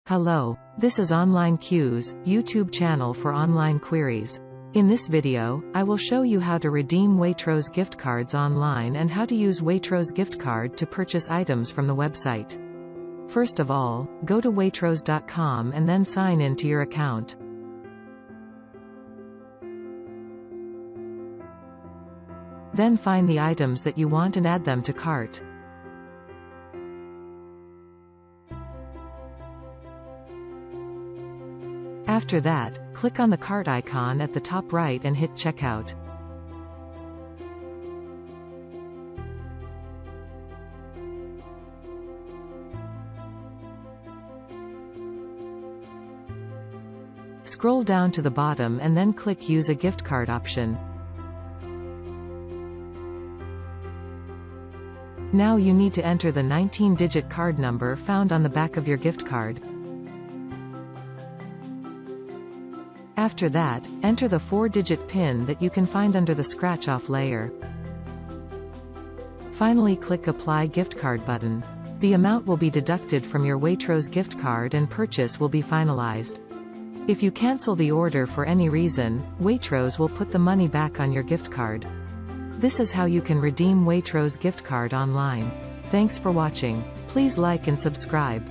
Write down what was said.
Hello, this is Online Q's YouTube channel for online queries. In this video, I will show you how to redeem Waitrose gift cards online and how to use Waitrose gift card to purchase items from the website. First of all, go to waitrose.com and then sign in to your account. Then find the items that you want and add them to cart. After that, click on the cart icon at the top right and hit checkout. Scroll down to the bottom and then click Use a gift card option. Now you need to enter the 19-digit card number found on the back of your gift card. After that, enter the 4-digit PIN that you can find under the scratch-off layer. Finally, click Apply Gift Card button. The amount will be deducted from your Waitrose gift card and purchase will be finalized. If you cancel the order for any reason, Waitrose will put the money back on your gift card. This is how you can redeem Waitrose gift card online. Thanks for watching. Please like and subscribe.